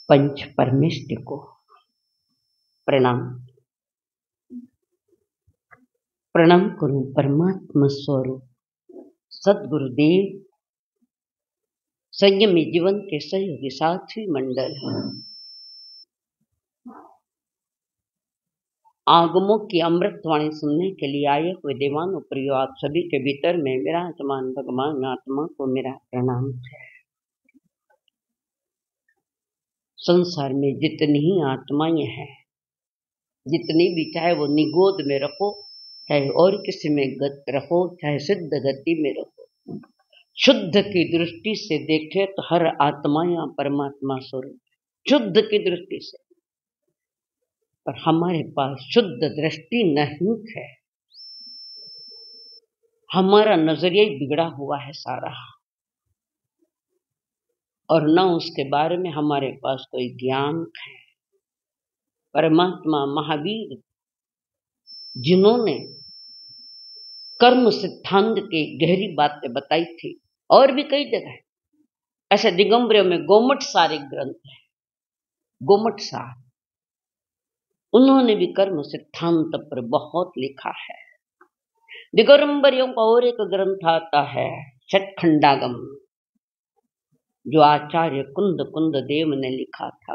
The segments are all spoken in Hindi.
पंच परमेष्टि को प्रणाम। प्रणाम करूं परमात्मा स्वरूप सदगुरुदेव, संयमी जीवन के सहयोगी साथी मंडल, आगमों की अमृतवाणी सुनने के लिए आए हुए देवानों प्रियो, आप सभी के भीतर में विराजमान भगवान आत्मा को मेरा प्रणाम है। संसार में जितनी ही आत्माएं हैं, जितनी भी, चाहे वो निगोद में रखो, चाहे और किसी में रखो, चाहे सिद्ध गति में रखो, शुद्ध की दृष्टि से देखे तो हर आत्मा या परमात्मा स्वरूप, शुद्ध की दृष्टि से। पर हमारे पास शुद्ध दृष्टि नहीं है, हमारा नजरिया ही बिगड़ा हुआ है सारा, और न उसके बारे में हमारे पास कोई ज्ञान है। परमात्मा महावीर जिन्होंने कर्म सिद्धांत की गहरी बातें बताई थी, और भी कई जगह ऐसे दिगंबरियों में गोमट सार एक ग्रंथ है, गोमट सार, उन्होंने भी कर्म सिद्धांत पर बहुत लिखा है। दिगंबरियों का और एक ग्रंथ आता है षटखंडागम, जो आचार्य कुंद देव ने लिखा था,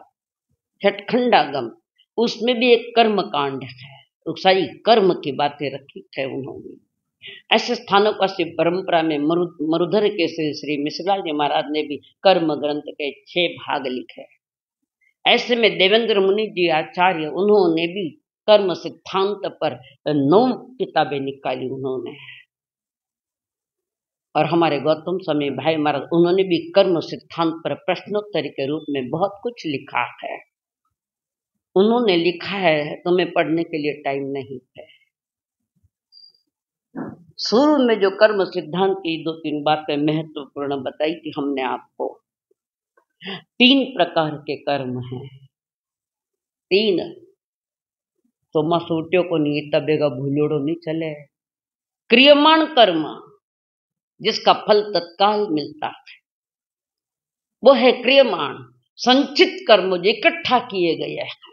षटखंडागम। उसमें भी एक कर्म कांड है, तो सारी कर्म की बातें रखी है उन्होंने। ऐसे स्थानों का शिव परंपरा में मरुधर के श्री मिश्रलाल जी महाराज ने भी कर्म ग्रंथ के 6 भाग लिखे। ऐसे में देवेंद्र मुनि जी आचार्य, उन्होंने भी कर्म सिद्धांत पर 9 किताबें निकाली उन्होंने। और हमारे गौतम स्वामी भाई महाराज, उन्होंने भी कर्म सिद्धांत पर प्रश्नोत्तरी के रूप में बहुत कुछ लिखा है। उन्होंने लिखा है, तुम्हें पढ़ने के लिए टाइम नहीं है। शुरू में जो कर्म सिद्धांत की 2-3 बातें महत्वपूर्ण बताई थी हमने आपको, 3 प्रकार के कर्म हैं, 3। तो मसूटियों को नहीं तबेगा भूलोड़ो नहीं चले। क्रियमाण कर्म, जिसका फल तत्काल मिलता है, वो है क्रियमाण। संचित कर्म, जो इकट्ठा किए गए हैं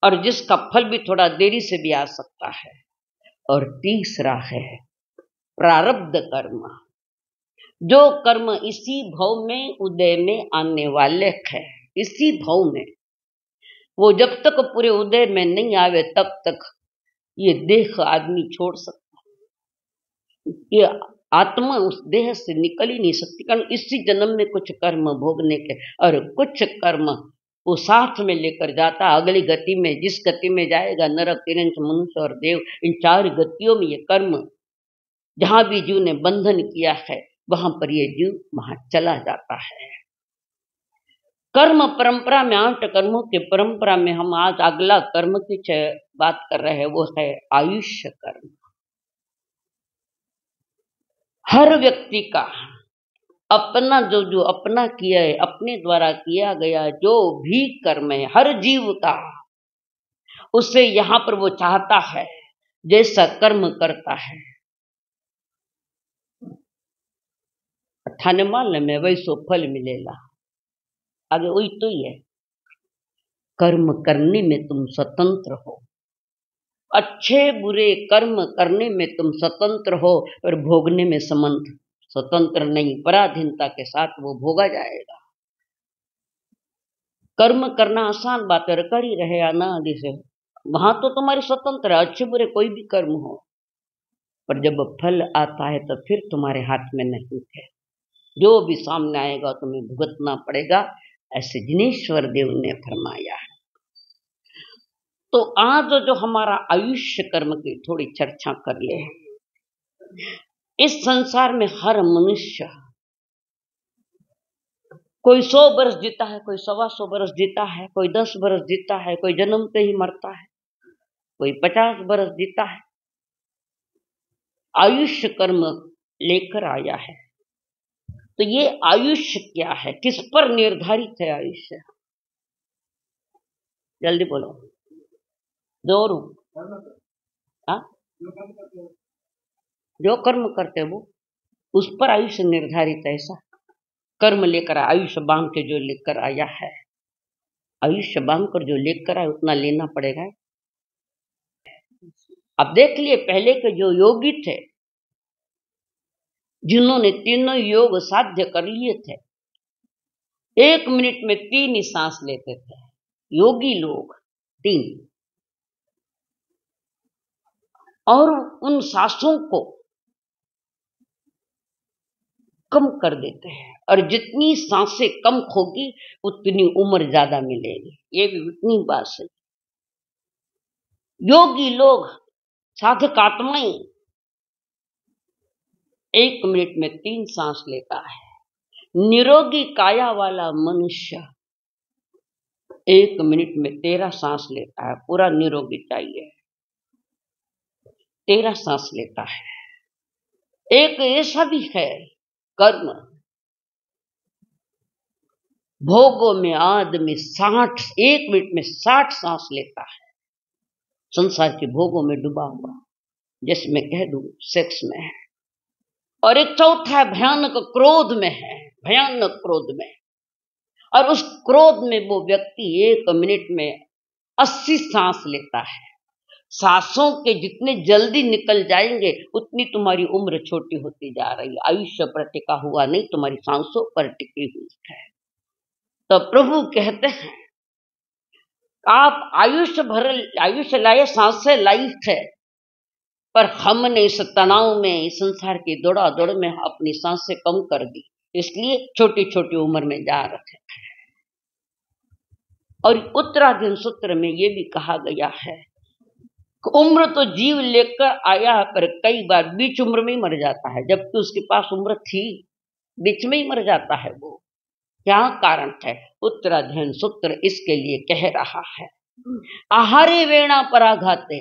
और जिसका फल भी थोड़ा देरी से भी आ सकता है। और तीसरा है प्रारब्ध कर्म, जो कर्म इसी भव में उदय में आने वाले हैं, इसी भव में। वो जब तक पूरे उदय में नहीं आवे तब तक ये देह आदमी छोड़ सकता है, ये आत्मा उस देह से निकल ही नहीं सकती, कारण इसी जन्म में कुछ कर्म भोगने के, और कुछ कर्म वो साथ में लेकर जाता अगली गति में, जिस गति में जाएगा, नरक, तिरंच, मनुष्य और देव, इन 4 गतियों में ये कर्म, जहां भी जीव ने बंधन किया है वहां पर ये जीव वहां चला जाता है। कर्म परंपरा में 8 कर्मों की परंपरा में हम आज अगला कर्म की बात कर रहे हैं, वो है आयुष्य कर्म। हर व्यक्ति का अपना जो अपना किया है, अपने द्वारा किया गया जो भी कर्म है, हर जीव का, उससे यहां पर वो चाहता है जैसा कर्म करता है, ठाने मान में वैसो फल मिलेगा। आगे वही तो ही है, कर्म करने में तुम स्वतंत्र हो, अच्छे बुरे कर्म करने में तुम स्वतंत्र हो, पर भोगने में स्वतंत्र नहीं, पराधीनता के साथ वो भोगा जाएगा। कर्म करना आसान बात है, कर ही रहे अनादि से, वहां तो तुम्हारी स्वतंत्र है, अच्छे बुरे कोई भी कर्म हो, पर जब फल आता है तो फिर तुम्हारे हाथ में नहीं है, जो भी सामने आएगा तुम्हें भुगतना पड़ेगा, ऐसे जिनेश्वर देव ने फरमाया है। तो आज जो हमारा आयुष्य कर्म की थोड़ी चर्चा कर ले। इस संसार में हर मनुष्य, कोई 100 वर्ष जीता है, कोई 125 वर्ष जीता है, कोई 10 वर्ष जीता है, कोई जन्मते ही मरता है, कोई 50 वर्ष जीता है। आयुष्य कर्म लेकर आया है। तो ये आयुष्य क्या है, किस पर निर्धारित है आयुष्य? जल्दी बोलो, जोरू। जो कर्म करते वो, उस पर आयुष्य निर्धारित है, ऐसा कर्म लेकर आयुष्य बांध के जो लेकर आया है, आयुष्य बांध कर जो लेकर आए उतना लेना पड़ेगा। अब देख लिए पहले के जो योगी थे, जिन्होंने तीनों योग साध्य कर लिए थे, 1 मिनट में 3 ही सांस लेते थे योगी लोग, 3, और उन सांसों को कम कर देते हैं, और जितनी सांसें कम होगी उतनी उम्र ज्यादा मिलेगी। ये भी उतनी बात है। योगी लोग, साधक आत्माएं 1 मिनट में 3 सांस लेता है। निरोगी काया वाला मनुष्य 1 मिनट में 13 सांस लेता है। पूरा निरोगी चाहिए, 13 सांस लेता है। एक ऐसा भी है कर्म, भोगों में आदमी 1 मिनट में 60 सांस लेता है। संसार के भोगों में डूबा हुआ, जैसे मैं कह दूं सेक्स में है। और एक चौथा भयानक क्रोध में है, भयानक क्रोध में, और उस क्रोध में वो व्यक्ति 1 मिनट में 80 सांस लेता है। सांसों के जितने जल्दी निकल जाएंगे उतनी तुम्हारी उम्र छोटी होती जा रही है। आयुष्य पर टिका हुआ नहीं, तुम्हारी सांसों पर टिकी हुई है। तो प्रभु कहते हैं आप आयुष्य लाए, सांसें लाई है, पर हमने इस तनाव में, इस संसार की दौड़ा दौड़ में अपनी सांसें कम कर दी, इसलिए छोटी छोटी उम्र में जा रहे हैं। और उत्तराधीन सूत्र में ये भी कहा गया है, उम्र तो जीव लेकर आया है, पर कई बार बीच उम्र में ही मर जाता है, जबकि उसके पास उम्र थी, बीच में ही मर जाता है वो। क्या कारण है? उत्तराधीन सूत्र इसके लिए कह रहा है, आहारे वेणा पराघाते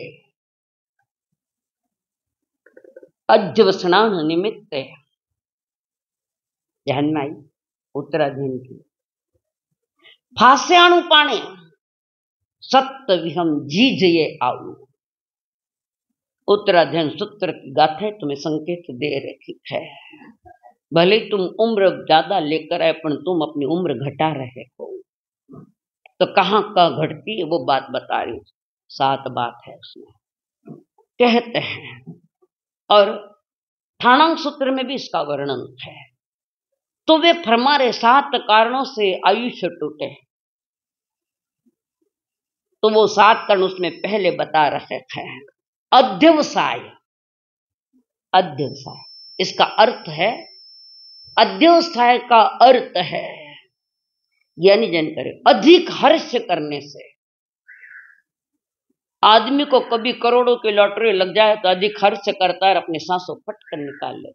अज्जवसनान निमित्त, ध्यान में आई उत्तराधीन की, फास्याणु पाणे सत्य विहम जीजये आऊ। उत्तराधीन सूत्र की गाथा तुम्हें संकेत दे रही है। भले तुम उम्र ज्यादा लेकर आए, पर तुम अपनी उम्र घटा रहे हो। तो कहाँ का घटती है वो बात बता रही, 7 बात है उसमें, कहते हैं। और ठाणांग सूत्र में भी इसका वर्णन है। तो वे फरमा रहे 7 कारणों से आयुष्य टूटे। तो वो 7 कारण उसमें पहले बता रहे हैं। अध्यवसाय, अध्यवसाय इसका अर्थ है, अध्यवसाय का अर्थ है यानी जानकारी, अधिक हर्ष करने से। आदमी को कभी करोड़ों की लॉटरी लग जाए तो अधिक हर्ष करता है, अपनी सांसों फट कर निकाल ले।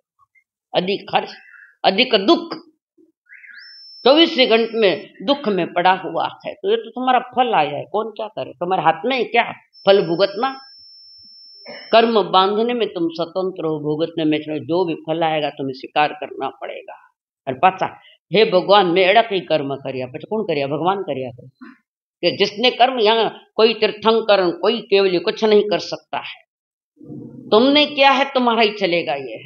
अधिक हर्ष, अधिक दुख, 24 घंटे में दुख में पड़ा हुआ है, तो ये तो तुम्हारा फल आया है, कौन क्या करे, तुम्हारे हाथ में है क्या फल भुगतना। कर्म बांधने में तुम स्वतंत्र हो, भुगतने में जो भी फल आएगा तुम्हें स्वीकार करना पड़ेगा। और पाचा हे भगवान मैं एड़ा कई कर्म करिया, પછી कौन करिया? भगवान करिया कि जिसने कर्म, यहाँ कोई तीर्थंकर कोई केवली कुछ नहीं कर सकता है। तुमने क्या है तुम्हारा ही चलेगा ये।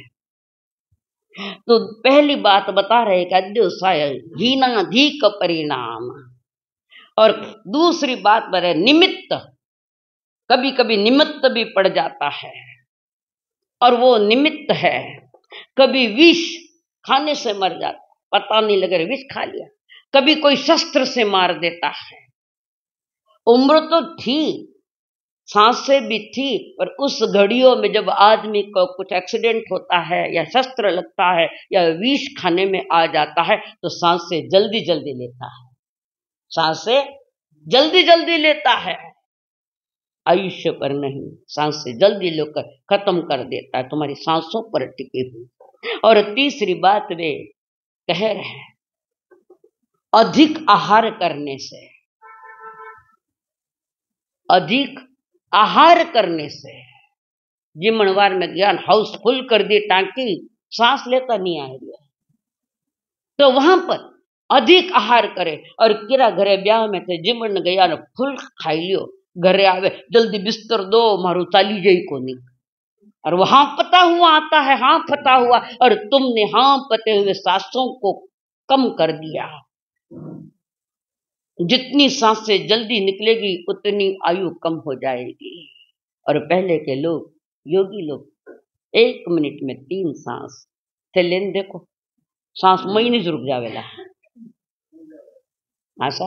तो पहली बात बता रहे कि अध्यवसाय हीनाधिक परिणाम, और दूसरी बात बता रहे निमित्त, कभी कभी निमित्त भी पड़ जाता है, और वो निमित्त है कभी विष खाने से मर जाता, पता नहीं लगे विष खा लिया, कभी कोई शस्त्र से मार देता है। उम्र तो थी, सांसें भी थी, पर उस घड़ियों में जब आदमी को कुछ एक्सीडेंट होता है या शस्त्र लगता है या विष खाने में आ जाता है तो सांसें जल्दी जल्दी लेता है, सांसें जल्दी जल्दी लेता है। आयुष्य पर नहीं, सांसें जल्दी लेकर खत्म कर देता है, तुम्हारी सांसों पर टिकी हुई। और तीसरी बात वे कह रहे हैं, अधिक आहार करने से, अधिक आहार करने से। जिमणवार में ज्ञान हाउसफुल कर दी टांकी, सांस लेता नहीं आ रहा, तो वहां पर अधिक आहार करे। और किरा घरे ब्याह में थे, जिमण गया ने फुल खाई लियो, घरे आवे जल्दी बिस्तर दो, मारू चाली जाई को नहीं। और वहां पता हुआ आता है, हाँ पता हुआ, और तुमने हाँ पते हुए सांसों को कम कर दिया। जितनी सांसें जल्दी निकलेगी उतनी आयु कम हो जाएगी। और पहले के लोग, योगी लोग 1 मिनट में 3 सांस थे लेन, देखो सांस महीने से रुक जावेला। ऐसा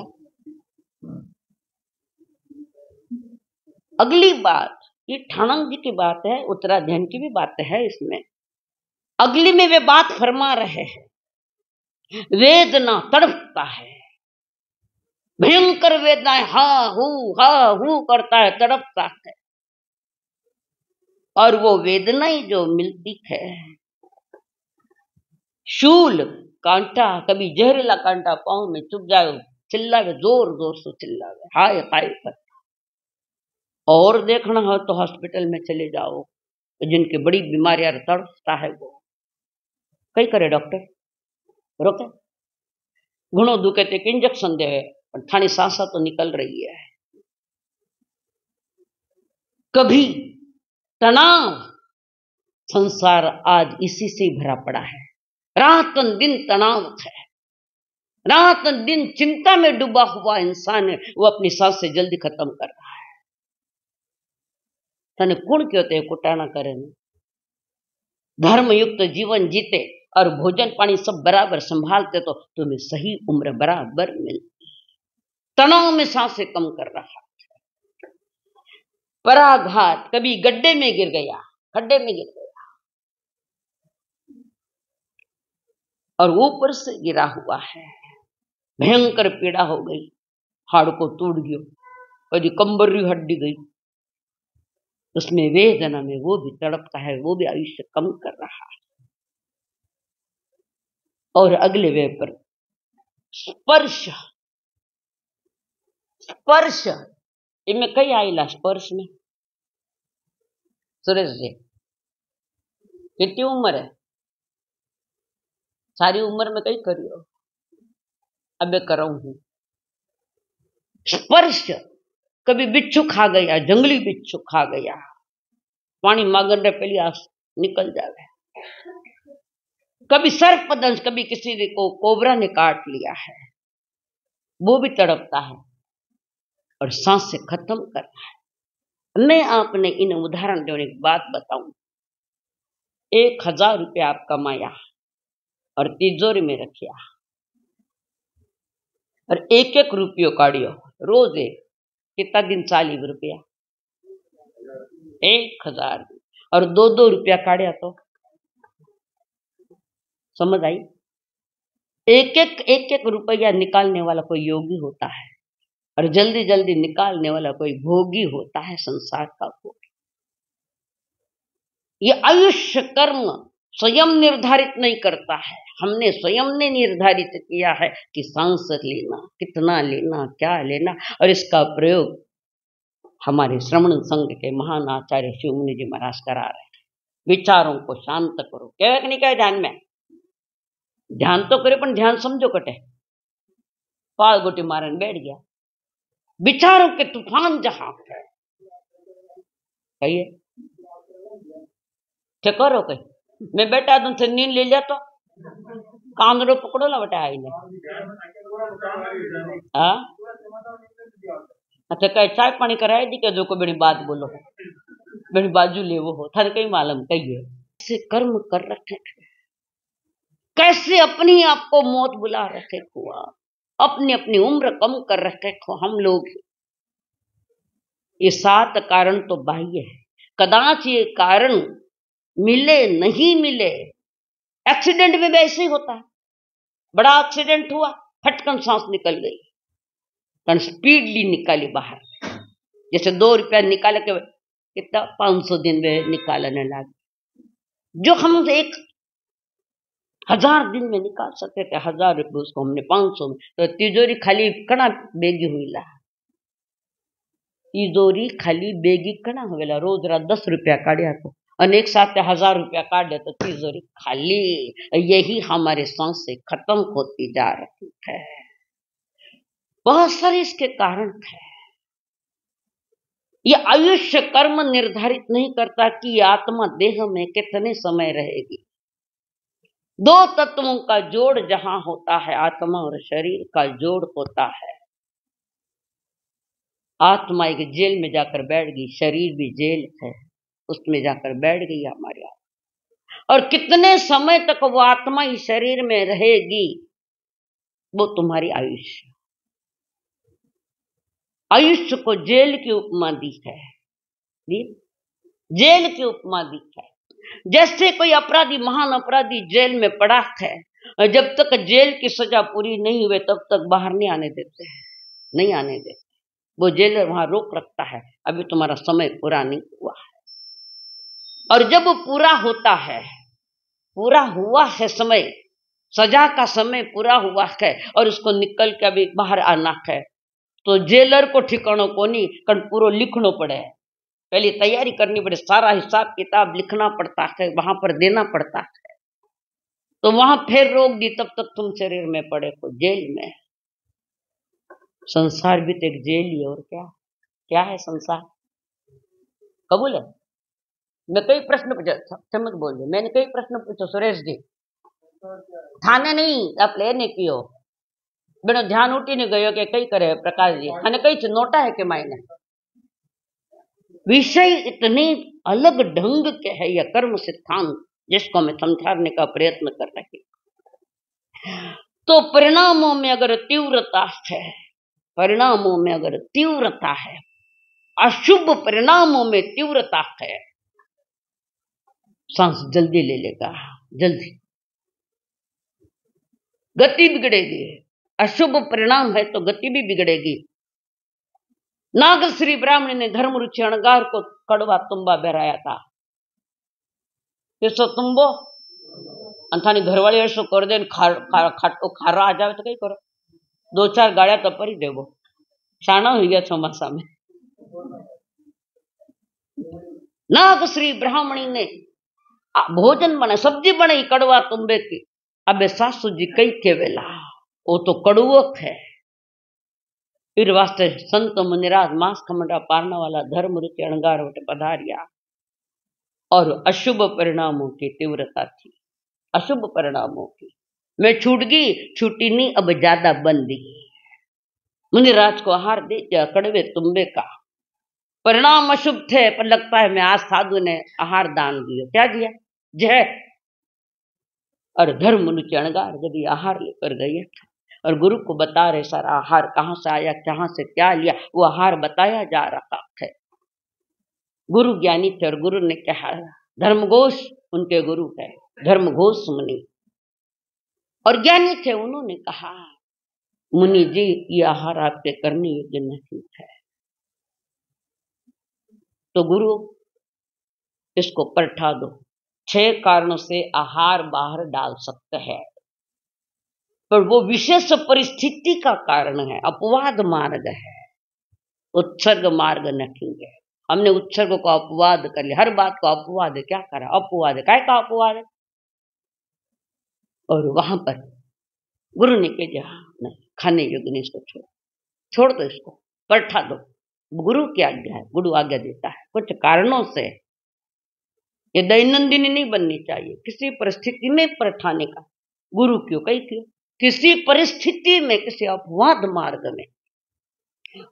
अगली बात, ये ठाणंग जी की बात है, उत्तराध्ययन की भी बात है इसमें। अगली में वे बात फरमा रहे हैं, वेदना तड़पता है, भयंकर वेदनाएं हा हू करता है, तड़पता है। और वो वेदनाएं जो मिलती है, शूल कांटा, कभी जहरीला कांटा पांव में चुभ जाए, चिल्लावे, जोर जोर से चिल्लावे, हाय हाय कर। और देखना हो तो हॉस्पिटल में चले जाओ, जिनकी बड़ी बीमारियां तड़पता है वो कई करे डॉक्टर रोके, घुणो दुखे तो इंजेक्शन दे, थानी सांसा तो निकल रही है। कभी तनाव, संसार आज इसी से भरा पड़ा है। रात दिन तनाव है, रात दिन चिंता में डूबा हुआ इंसान है, वो अपनी सांस से जल्दी खत्म कर रहा है। तने कौन कहते हैं कुटाना करे, धर्मयुक्त जीवन जीते और भोजन पानी सब बराबर संभालते तो तुम्हें सही उम्र बराबर मिलती। तनाव में सांसें कम कर रहा है। पराघात, कभी गड्ढे में गिर गया, खड्डे में गिर गया और ऊपर से गिरा हुआ है, भयंकर पीड़ा हो गई, हाड़ को टूट गयो, कभी कंबर री हड्डी गई, उसमें वेदना में वो भी तड़पता है, वो भी आयुष्य कम कर रहा है। और अगले वे पर स्पर्श, स्पर्श इनमें कई आईला स्पर्श में। सुरेश जी कितनी उम्र है? सारी उम्र में कई करियो, अबे कराऊं हूं। स्पर्श, कभी बिच्छू खा गया, जंगली बिच्छू खा गया, पानी मांगने पहले आस निकल जाए। कभी सर्पदंश, कभी किसी को कोबरा ने काट लिया है, वो भी तड़पता है और सांस से खत्म कर रहा है। मैं आपने इन उदाहरण देने की बात बताऊं, 1000 रुपया आप कमाया और तिजोरी में रखिया और 1-1 रुपयो काढ़ियो, रोज एक, कितना दिन 40 रुपया, 1000 और 2-2 रुपया काढ़िया तो समझ आई। 1-1 रुपया निकालने वाला कोई योगी होता है और जल्दी जल्दी निकालने वाला कोई भोगी होता है संसार का भोगी। ये आयुष्य कर्म स्वयं निर्धारित नहीं करता है, हमने स्वयं ने निर्धारित किया है कि सांस लेना, कितना लेना, क्या लेना, और इसका प्रयोग हमारे श्रवण संघ के महान आचार्य शिव मुनि जी महाराज करा रहे हैं। विचारों को शांत करो, क्या नहीं क्या ध्यान में, ध्यान तो करे पर ध्यान समझो कटे, पाल गोटी मारन बैठ गया। विचारों के तूफान जहां है, कहिए क्या करो, कहीं मैं बेटा तुमसे नींद ले लिया तो कांदड़ो पकड़ो ना बेटा आई ने। अच्छा कहे चाय पानी कराए दी के जो को बड़ी बात बोलो, बड़ी बाजू ले वो हो, थाने कहीं मालूम कहिए कैसे कर्म कर रखे, कैसे अपनी आप को मौत बुला रखे हुआ, अपनी अपनी उम्र कम कर रखे हो हम लोग। ये 7 कारण तो बाह्य है, कदाच ये कारण मिले नहीं मिले। एक्सीडेंट में भी ऐसे ही होता है, बड़ा एक्सीडेंट हुआ, फटकन सांस निकल गई, तो स्पीडली निकाली बाहर, जैसे 2 रुपया निकाले के कितना 500 दिन में निकालने लगे, जो हम 1000 दिन में निकाल सकते थे 1000 रुपये, उसको हमने 500 में, तो तिजोरी खाली कणा बेगी हुई ला, तिजोरी खाली बेगी कणा हुएला, रोज रात 10 रुपया काढ़िया तो और एक साथ 1000 रुपया काट ले तो तिजोरी खाली। यही हमारे सांस से खत्म होती जा रही है। बहुत सारे इसके कारण है। ये आयुष्य कर्म निर्धारित नहीं करता कि आत्मा देह में कितने समय रहेगी। दो तत्वों का जोड़ जहां होता है, आत्मा और शरीर का जोड़ होता है। आत्मा एक जेल में जाकर बैठ गई, शरीर भी जेल है, उसमें जाकर बैठ गई हमारे आप। और कितने समय तक वो आत्मा इस शरीर में रहेगी, वो तुम्हारी आयुष्य। आयुष्य को जेल की उपमा दी है, जेल की उपमा दी है। जैसे कोई अपराधी, महान अपराधी जेल में पड़ा है, और जब तक जेल की सजा पूरी नहीं हुए तब तक बाहर नहीं आने देते हैं, नहीं आने देते। वो जेलर वहां रोक रखता है, अभी तुम्हारा समय पूरा नहीं हुआ है। और जब वो पूरा होता है, पूरा हुआ है समय, सजा का समय पूरा हुआ है और उसको निकल के अभी बाहर आना है, तो जेलर को ठिकानों को नहीं, कारण पूरा लिखना पड़े, पहले तैयारी करनी पड़े, सारा हिसाब किताब लिखना पड़ता है, वहां पर देना पड़ता है। तो वहां फिर रोक दी, तब तक तुम शरीर में पड़े हो जेल में। संसार भी तो एक जेल ही, और क्या क्या है संसार? कबूल है? मैं कई प्रश्न पूछा, समझ बोल दे, मैंने कई प्रश्न पूछा सुरेश जी, थाने नहीं आप लेने कियो बेनो ध्यान उठी नहीं गयो कि कई करे प्रकाश जी, અને कई नोटा है कि मायने विषय इतने अलग ढंग के है, यह कर्म सिद्धांत जिसको मैं समझाने का प्रयत्न कर रही। तो परिणामों में अगर तीव्रता है, परिणामों में अगर तीव्रता है, अशुभ परिणामों में तीव्रता है, सांस जल्दी ले लेगा, जल्दी गति बिगड़ेगी। अशुभ परिणाम है तो गति भी बिगड़ेगी। नागश्री ब्राह्मणी ने धर्म रुचि अणगार को कड़वा तुम्बा बहराया था। केसो तुम्बो अंथानी घरवाली ऐसो कर दे, खाटो खारा आ जाए तो कई करो, दो चार गाड़िया तो परी देवो, शाना हो गया चौमासा में। नागश्री ब्राह्मणी ने भोजन बने, सब्जी बनी कड़वा तुम्बे की, अबे सासू जी कई के वेला वो तो कड़ुओक है। फिर वास्ते संत मुनिराज मांस खमंडा पारना वाला धर्म रुचि अणगार वटे पधारिया, और अशुभ परिणामों की तीव्रता थी, अशुभ परिणामों की। मैं छूट गई, छूटी नहीं, अब ज्यादा बंदी। मुनिराज को आहार दे दिया कड़वे तुम्बे का, परिणाम अशुभ थे, पर लगता है मैं आज साधु ने आहार दान दिया, क्या दिया? जहर। और धर्म रुचि अणगार जब ये आहार लेकर गए और गुरु को बता रहे सारा आहार कहाँ से आया, कहाँ से क्या लिया, वो आहार बताया जा रहा है। गुरु ज्ञानी थे और गुरु ने कहा, धर्मघोष उनके गुरु है, धर्मघोष मुनि, और ज्ञानी थे, उन्होंने कहा मुनि जी ये आहार आपके करने योग्य नहीं है। तो गुरु इसको परठा दो, 6 कारणों से आहार बाहर डाल सकते हैं, पर वो विशेष परिस्थिति का कारण है, अपवाद मार्ग है, उत्सर्ग मार्ग नहीं है। हमने उत्सर्ग को अपवाद कर लिया, हर बात को अपवाद है, क्या करा? अपवाद है, काय का अपवाद है? और वहां पर गुरु ने कहा नहीं, खाने योग्य नहीं, इसको छोड़ दो, इसको परठा दो। गुरु की आज्ञा है, गुरु आज्ञा देता है, कुछ कारणों से ये दैनंदिनी नहीं बननी चाहिए, किसी परिस्थिति में परठाने का गुरु क्यों कही क्यों, किसी परिस्थिति में, किसी अपवाद मार्ग में,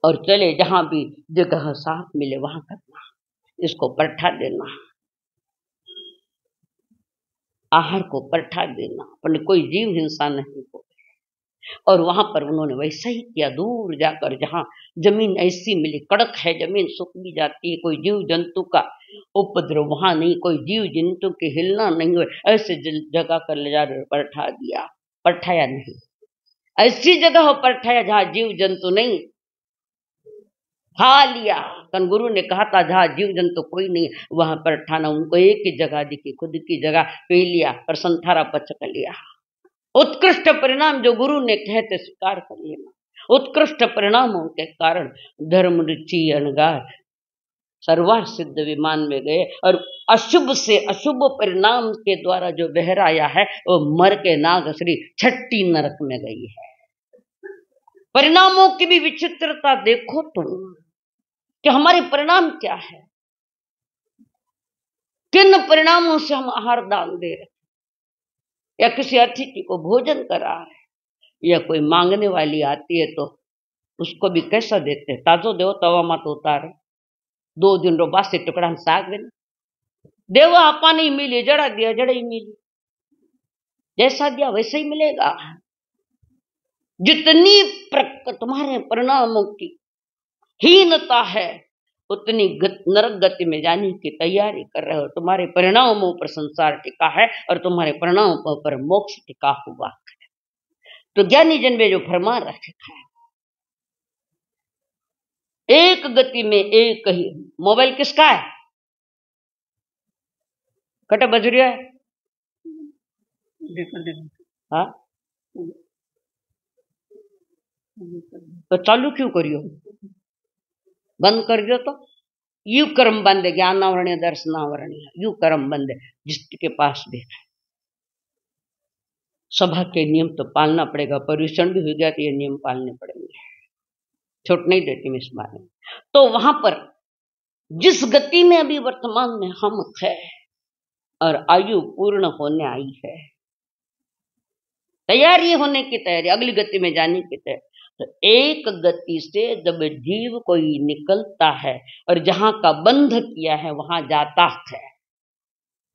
और चले जहां भी जगह साफ मिले वहां करना, इसको परठा देना, आहार को परठा देना, पर कोई जीव हिंसा नहीं हो। और वहां पर उन्होंने वैसा ही किया, दूर जाकर जहां जमीन ऐसी मिली, कड़क है जमीन, सूख भी जाती है, कोई जीव जंतु का उपद्रव वहां नहीं, कोई जीव जंतु के हिलना नहीं हुए, ऐसे जगह कर ले जा परठा दिया, परठाया नहीं, ऐसी जगह परठाया जहां जीव जंतु नहीं, खा लिया। कन गुरु ने कहा था जहां जीव जंतु कोई नहीं वहां परठाना, उनको एक ही जगह दिखी, खुद की जगह पी लिया और संथारा पचक लिया। उत्कृष्ट परिणाम जो गुरु ने कहते स्वीकार कर लेना। उत्कृष्ट परिणामों के कारण धर्म रुचि अणगार सर्वार सिद्ध विमान में गए, और अशुभ से अशुभ परिणाम के द्वारा जो बहराया है वो मर के नागश्री छठी नरक में गई है। परिणामों की भी विचित्रता देखो तुम कि हमारे परिणाम क्या है, किन परिणामों से हम आहार दान दे रहे। या किसी अतिथि को भोजन करा है, या कोई मांगने वाली आती है तो उसको भी कैसा देते हैं, ताजो देव तवा मत उतारे, 2 दिन रो बासी टुकड़ा साग देना देवा आपा नहीं मिली, जड़ा दिया जड़ा ही मिली, जैसा दिया वैसे ही मिलेगा। जितनी तुम्हारे परिणामों की हीनता है उतनी नरक गति में जाने की तैयारी कर रहे हो। तुम्हारे परिणामों पर संसार टिका है और तुम्हारे परिणामों पर मोक्ष टिका हुआ है। तो ज्ञानी जन में जो फरमा रखा है, एक गति में एक ही। मोबाइल किसका है? कटे बज रहा है? हाँ, तो चालू क्यों करियो? बंद कर दियो तो यू कर्म बंद है, ज्ञानावरणीय दर्शनावरणीय, यू कर्म बंद है। जिसके पास भी है सभा के नियम तो पालना पड़ेगा, पर्यूषण भी हो गया तो ये नियम पालने पड़ेंगे, छूट नहीं देती मैं इस बारे में। तो वहां पर जिस गति में अभी वर्तमान में हम है और आयु पूर्ण होने आई है, तैयारी होने की तैयारी, अगली गति में जाने की तैयारी। तो एक गति से जब जीव कोई निकलता है और जहां का बंध किया है वहां जाता है,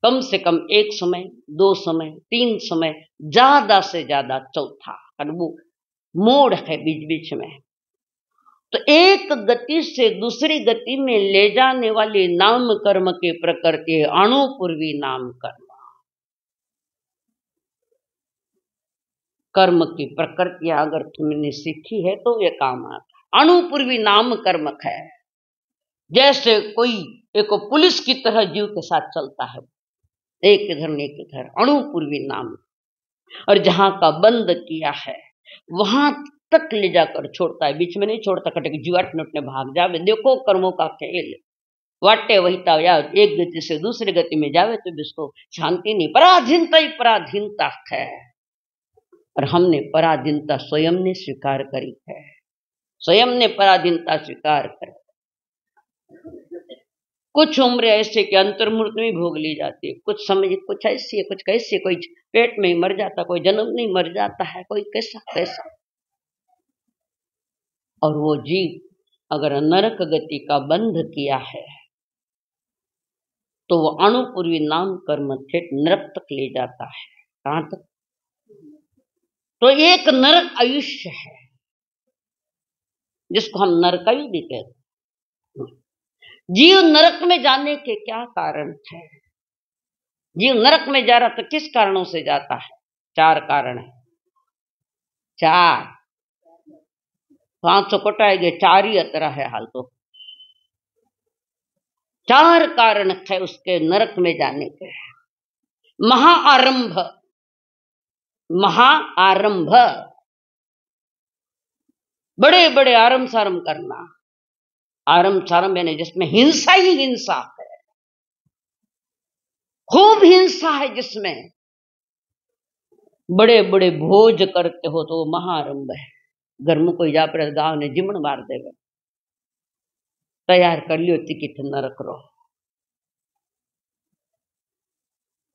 कम से कम 1 समय, 2 समय, 3 समय, ज्यादा से ज्यादा चौथा, वो मोड़ है बीच बीच में। तो एक गति से दूसरी गति में ले जाने वाले नाम कर्म के प्रकृति अणुपूर्वी नाम कर्म। कर्म की प्रकृतियां अगर तुमने सीखी है तो ये काम आता। अणुपूर्वी नाम कर्म है। जैसे कोई एक पुलिस की तरह जीव के साथ चलता है, एक इधर न एक इधर, अणुपूर्वी नाम। और जहां का बंद किया है वहां तक ले जाकर छोड़ता है, बीच में नहीं छोड़ता। कटे जीवाट में भाग जावे। देखो कर्मों का खेल, वाटे वहीता या एक गति से दूसरी गति में जावे तो जिसको शांति नहीं, पराधीनता ही पराधीनता है। और हमने पराधीनता स्वयं ने स्वीकार करी है, स्वयं ने पराधीनता स्वीकार कर। कुछ उम्र ऐसे कि अंतर्मूर्त में भोग ली जाती है, कुछ समझ कुछ ऐसी है, कुछ कैसी, कोई पेट में ही मर जाता, कोई जन्म नहीं मर जाता है, कोई कैसा कैसा। और वो जीव अगर नरक गति का बंध किया है तो वो अणुपूर्वी नाम कर्म ठेठ नरक तक ले जाता है। कहां तक? तो एक नरक आयुष्य है जिसको हम नरकायु भी कहते हैं। जीव नरक में जाने के क्या कारण है? जीव नरक में जा रहा तो किस कारणों से जाता है? 4 कारण है। 4 500 कटाएंगे, 4 ही अतरा है हाल। तो 4 कारण है उसके नरक में जाने के। महाआरंभ, महाआरंभ, बड़े बड़े आरंभ सारंभ करना। आरंभ सारंभ यानी जिसमें हिंसा ही हिंसा है, खूब हिंसा है, जिसमें बड़े बड़े भोज करते हो तो वो महाआरंभ है। घर में कोई जा पर गांव ने जिमण मार देगा, तैयार कर लियो टिकट नरक रो।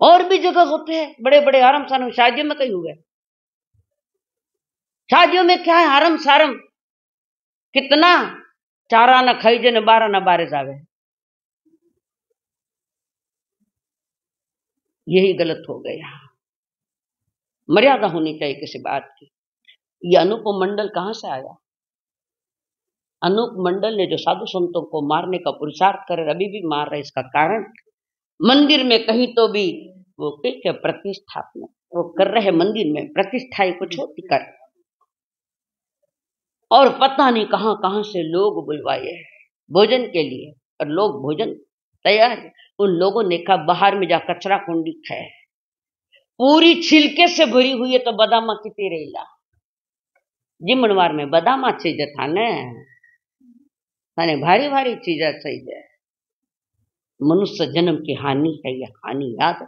और भी जगह होते हैं बड़े बड़े आरंभ सारंभ। शादियों में कहीं हुए, शादियों में क्या है आरंभ सारंभ, कितना 4 आना खाई जे ने 12 ना बारे जावे। यही गलत हो गया। मर्यादा होनी चाहिए किसी बात की। ये अनूप मंडल कहां से आया? अनूप मंडल ने जो साधु संतों को मारने का पुरुषार्थ करे, अभी भी मार रहे, इसका कारण मंदिर में कहीं तो भी वो क्या प्रतिष्ठापना वो कर रहे, मंदिर में प्रतिष्ठाएं कुछ होती कर, और पता नहीं कहां कहां से लोग बुलवाए भोजन के लिए, और लोग भोजन तैयार। उन लोगों ने कहा बाहर में जा कचरा कुंडी है, पूरी छिलके से भरी हुई है, तो बदामा कितनी रेला जिमणवार में बदामा चीज था ने भारी भारी चीज चाहिए। मनुष्य जन्म की हानि है, यह हानि याद।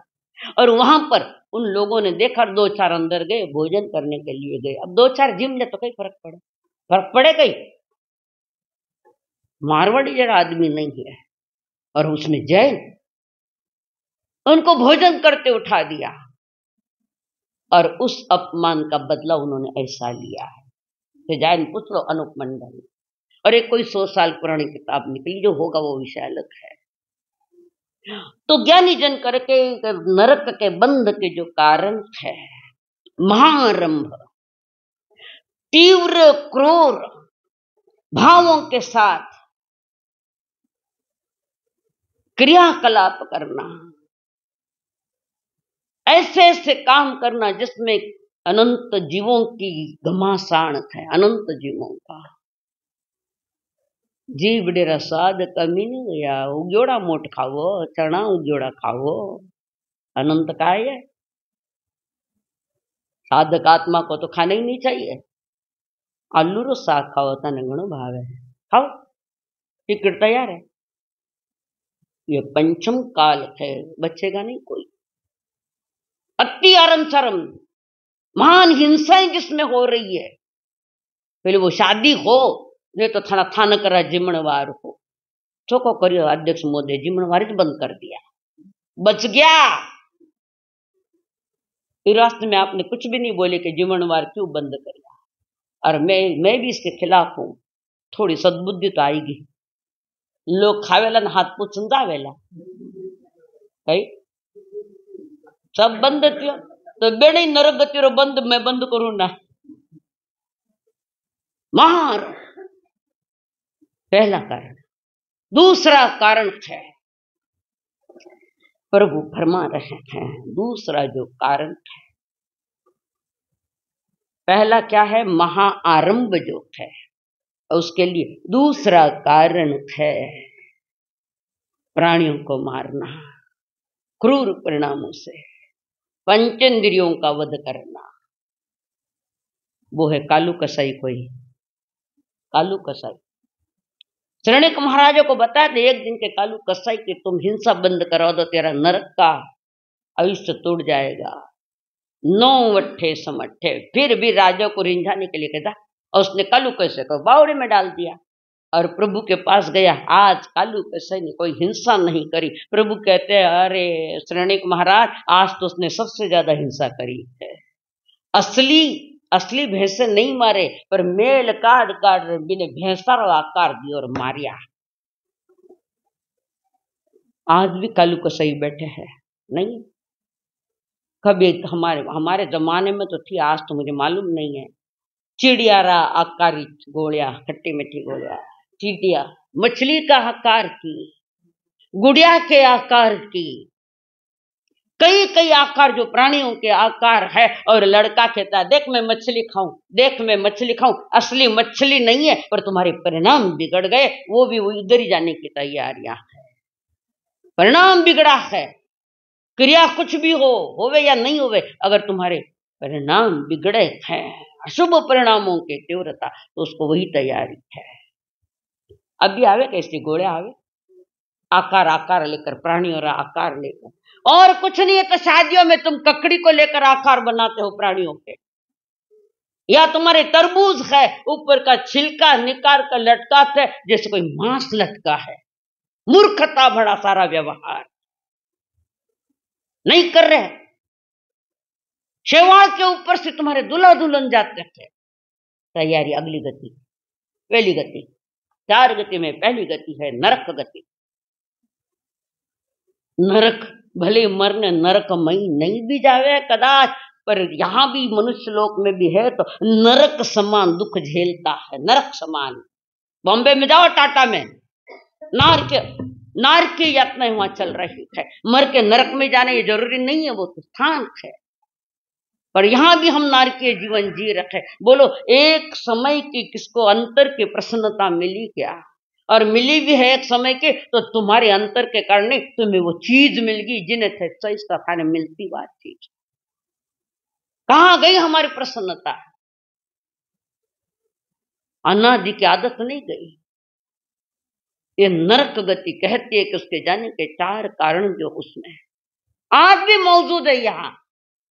और वहां पर उन लोगों ने देखा, 2-4 अंदर गए, भोजन करने के लिए गए। अब 2-4 जिम ले तो कई फर्क पड़े, फर्क पड़े कहीं? मारवाड़ी जरा आदमी नहीं है, और उसमें जैन, उनको भोजन करते उठा दिया। और उस अपमान का बदला उन्होंने ऐसा लिया है। तो जाइन पूछ लो अनूप मंडल, और एक कोई 100 साल पुरानी किताब निकली, जो होगा वो विषय अलग है। तो ज्ञानी जन करके नरक के बंध के जो कारण है, महारंभ, तीव्र क्रूर भावों के साथ क्रियाकलाप करना, ऐसे ऐसे काम करना जिसमें अनंत जीवों की घमासान है, अनंत जीवों का जीव डेरा स्वाद कमी नहीं गया, उगजोड़ा मोट खाओ, चना उगजोड़ा खाओ, अनंत का है। साधक आत्मा को तो खाना ही नहीं चाहिए। आलू रो साग खाओ, तने घणो भाव है, खाओ, टिकट तैयार है। ये पंचम काल है, बचेगा नहीं कोई। अति आरम चरम महान हिंसाएं जिसमें हो रही है, पहले वो शादी हो, नहीं तो थाना थाना करा जिमणवार हो, चोको करियो अध्यक्ष मोदी जिमणवार ही बंद कर दिया, बच गया। इस रास्ते में आपने कुछ भी नहीं बोले कि जिमणवार क्यों बंद कर दिया, और मैं भी इसके खिलाफ हूं। थोड़ी सद्बुद्धि तो आएगी, लोग खावेला न हाथ पूछ जावेला, सब बंद थियो तो बेड़े नरक गति बंद, मैं बंद करूं ना। मार पहला कारण। दूसरा कारण है, प्रभु फरमा रहे हैं, दूसरा जो कारण है, पहला क्या है, महाआरंभ जो है, उसके लिए दूसरा कारण है प्राणियों को मारना, क्रूर परिणामों से पंचेंद्रियों का वध करना। वो है कालू कसाई। कोई कालू कसाई श्रेणिक महाराजा को बताते एक दिन के कालू कसाई कि तुम हिंसा बंद करो तो तेरा नरक का आयुष्य टूट जाएगा। 9 वट्ठे समट्ठे, फिर भी राजा को रिंझाने के लिए कहता, और उसने कालू कैसे को बावड़े में डाल दिया और प्रभु के पास गया। आज कालू कसाई ने कोई हिंसा नहीं करी। प्रभु कहते हैं, अरे श्रेणिक महाराज, आज तो उसने सबसे ज्यादा हिंसा करी है। असली भैंसे नहीं मारे, पर मेल काट काट बिने भैंसा रो आकार दियो और मारिया। आज भी कालू कसाई बैठे हैं, नहीं कभी हमारे जमाने में तो थी, आज तो मुझे मालूम नहीं है। चिड़ियारा आकारी गोलियां, खट्टी मीठी गोलियां, चीटिया मछली का आकार की, गुड़िया के आकार की, कई कई आकार जो प्राणियों के आकार है। और लड़का कहता है, देख मैं मछली खाऊं, देख मैं मछली खाऊं। असली मछली नहीं है, पर तुम्हारे परिणाम बिगड़ गए, वो भी इधर ही जाने की तैयारियां है। परिणाम बिगड़ा है। क्रिया कुछ भी होवे या नहीं होवे, अगर तुम्हारे परिणाम बिगड़े हैं, अशुभ परिणामों की तीव्रता, तो उसको वही तैयारी है। अभी आवे कैसे घोड़े आवे, आकार लेकर, प्राणियों का आकार लेकर, और कुछ नहीं है तो शादियों में तुम ककड़ी को लेकर आकार बनाते हो प्राणियों के, या तुम्हारे तरबूज है ऊपर का छिलका निकाल कर लटकाते है जैसे कोई मांस लटका है। मूर्खता भरा सारा व्यवहार नहीं कर रहे। शेवाल के ऊपर से तुम्हारे दुल्हा दुल्हन जाते थे। तैयारी अगली गति, पहली गति, 4 गति में पहली गति है नरक गति। नरक भले मरने नरकमयी नहीं भी जावे कदाच, पर यहां भी मनुष्य लोक में भी है तो नरक समान दुख झेलता है। नरक समान, बॉम्बे में जाओ, टाटा में, नार की यातनाएं वहां चल रही है। मर के नरक में जाना ये जरूरी नहीं है, वो तो स्थान है, पर यहां भी हम नारकीय जीवन जी रखे। बोलो एक समय की किसको अंतर की प्रसन्नता मिली क्या? और मिली भी है एक समय के, तो तुम्हारे अंतर के कारण तुम्हें वो चीज मिल गई जिन्हें थे सही खाने मिलती बात चीज। कहां गई हमारी प्रसन्नता? अनादि की आदत नहीं गई। ये नरक गति कहती है कि उसके जाने के 4 कारण जो उसमें आज भी मौजूद है। यहां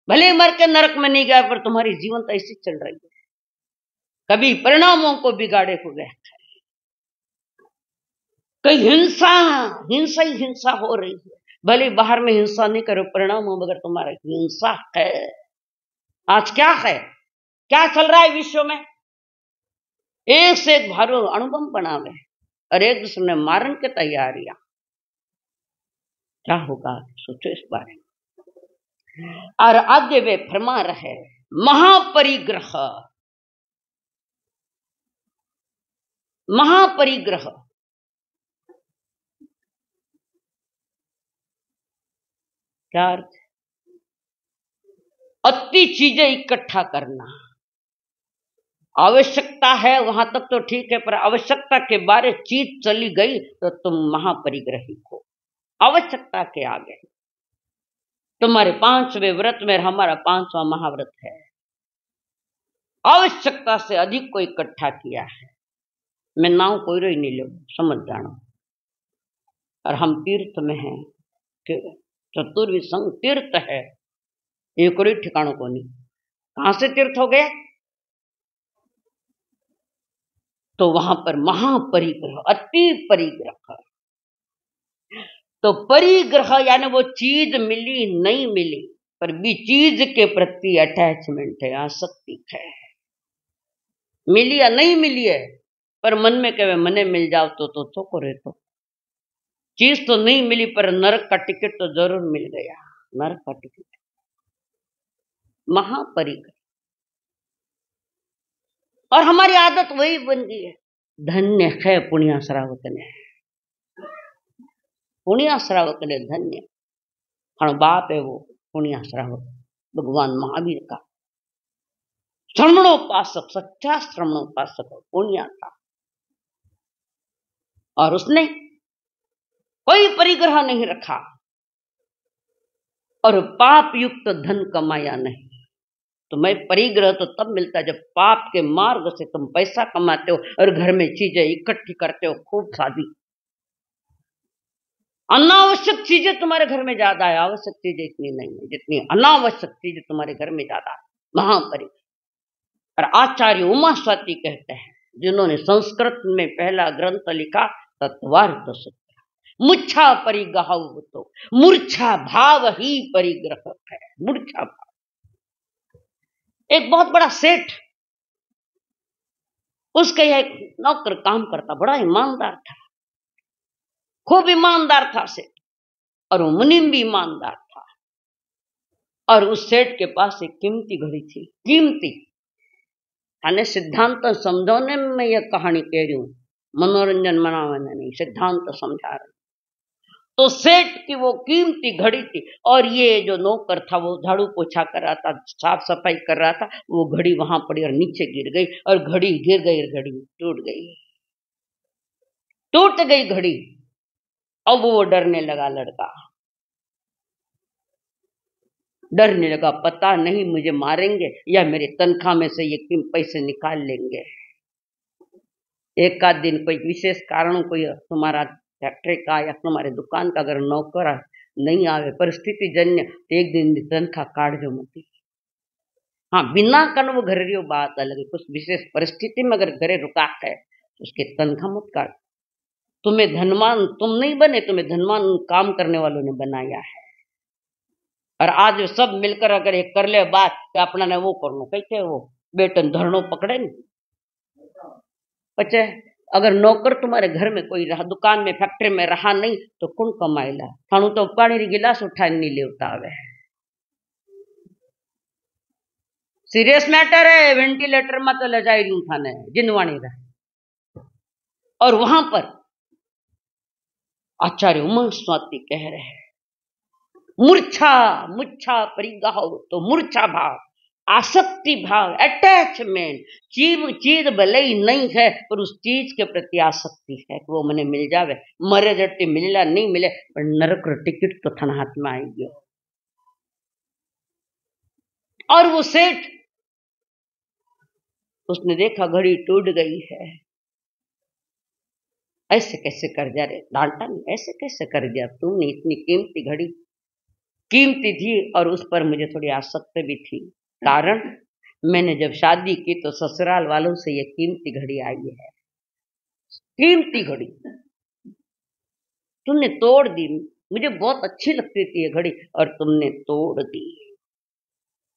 भले मर के नरक में नहीं गया, पर तुम्हारी जीवन तो ऐसी चल रही है, कभी परिणामों को बिगाड़े हुए, कई हिंसा ही हिंसा हो रही है। भले बाहर में हिंसा नहीं करो, परिणामों मगर तुम्हारा हिंसा है। आज क्या है, क्या चल रहा है विश्व में? एक से एक भारो अणुबम बनावे और एक दूसरे ने मारन के तैयारियां। क्या होगा, सोचो इस बारे में। और आगे वे फरमा रहे, महापरिग्रह, महापरिग्रह क्या अर्थ? अति चीजें इकट्ठा करना। आवश्यकता है वहां तक तो ठीक है, पर आवश्यकता के बारे चीज चली गई तो तुम महापरिग्रही हो। आवश्यकता के आगे तुम्हारे 5वें व्रत में हमारा 5वां महाव्रत है। आवश्यकता से अधिक को इकट्ठा किया है। मैं नाव कोई रही नहीं लो, समझ जाना। और हम तीर्थ में हैं, चतुर्विध संग तीर्थ है, ये कोई ठिकानों को नहीं। कहां से तीर्थ हो गया? तो वहां पर महापरिग्रह, अति परिग्रह। तो परिग्रह यानी वो चीज मिली नहीं मिली, पर भी चीज के प्रति अटैचमेंट है, आसक्ति है। मिली या नहीं मिली है, पर मन में कहे मने मिल जाओ तो करे तो। चीज तो नहीं मिली, पर नरक का टिकट तो जरूर मिल गया, नरक का टिकट। महापरिग्रह। और हमारी आदत वही बन गई है। धन्य है पुण्य श्रावक ने, पुण्य श्रावक ने धन्य। हाँ, बाप है वो पुण्य श्रावक, भगवान महावीर का श्रमणोपासक, सच्चा श्रमणोपासक पुण्य था। और उसने कोई परिग्रह नहीं रखा और पाप युक्त धन कमाया नहीं। तो मैं परिग्रह तो तब मिलता जब पाप के मार्ग से तुम पैसा कमाते हो और घर में चीजें इकट्ठी करते हो, खूब शादी। अनावश्यक चीजें तुम्हारे घर में ज्यादा है, आवश्यक चीजें इतनी नहीं है जितनी अनावश्यक चीजें तुम्हारे घर में ज्यादा है। महापरिग्रह। और आचार्य उमा स्वाति कहते हैं, जिन्होंने संस्कृत में पहला ग्रंथ लिखा तत्वार्थ सूत्र, मूर्छा परिग्रह, तो मूर्छा भाव ही परिग्रह है। मूर्छा भाव। एक बहुत बड़ा सेठ, उसका एक नौकर काम करता, बड़ा ईमानदार था, खूब ईमानदार था सेठ। और वो मुनीम भी ईमानदार था। और उस सेठ के पास एक कीमती घड़ी थी, कीमती। यानी सिद्धांत समझाने में मैं यह कहानी कह रही हूं, मनोरंजन मनाने नहीं, सिद्धांत समझा रही। तो सेठ की वो कीमती घड़ी थी, और ये जो नौकर था वो झाड़ू पोछा कर रहा था, साफ सफाई कर रहा था, वो घड़ी वहां पड़ी और नीचे गिर गई, और घड़ी गिर गई और घड़ी टूट गई, टूट गई घड़ी। अब वो डरने लगा, लड़का डरने लगा, पता नहीं मुझे मारेंगे या मेरी तनख्वाह में से ये पैसे निकाल लेंगे। एक आध दिन कोई विशेष कारण, कोई तुम्हारा फैक्ट्री का या तुम्हारे दुकान का अगर नौकर नहीं आवे, परिस्थिति जन्य, तो एक दिन तनख्वाह काट जो मती। हाँ, बिना कन वो घर रही बात अलग है, कुछ विशेष परिस्थिति में अगर घरे रुका है तो उसके तनख्वाह मत काट। तुम्हें धनवान तुम नहीं बने, तुम्हें धनवान काम करने वालों ने बनाया है। और आज सब मिलकर अगर एक कर ले बात कि अपना ने वो कर लो, कैसे वो बेटन धरनो पकड़े नहीं। बच्चे, अगर नौकर तुम्हारे घर में कोई रहा, दुकान में फैक्ट्री में रहा नहीं, तो कौन कमाएला? थानू तो पानी री गिलास उठा नहीं लेता आवे। सीरियस मैटर है, वेंटिलेटर में तो ले जा रही हूं थाने जिंदवाणी रहा। और वहां पर आचार्य उमा स्वाति कह रहे हैं, मूर्छा, मूर्छा परिग्रह, तो मूर्छा भाव, आसक्ति भाव, अटैचमेंट। चीज भले ही नहीं है, पर उस चीज के प्रति आसक्ति है कि वो मने मिल जावे, मरे जट्टी मिलला नहीं मिले, पर नरक टिकट तो थाना हाथ में आई गयो। और वो सेठ, उसने देखा घड़ी टूट गई है, ऐसे कैसे कर दिया रे, डांटा नहीं, ऐसे कैसे कर दिया तुमने, इतनी कीमती घड़ी, कीमती थी और उस पर मुझे थोड़ी आसक्ति भी थी। कारण मैंने जब शादी की तो ससुराल वालों से ये कीमती घड़ी आई है, कीमती घड़ी तुमने तोड़ दी। मुझे बहुत अच्छी लगती थी ये घड़ी और तुमने तोड़ दी,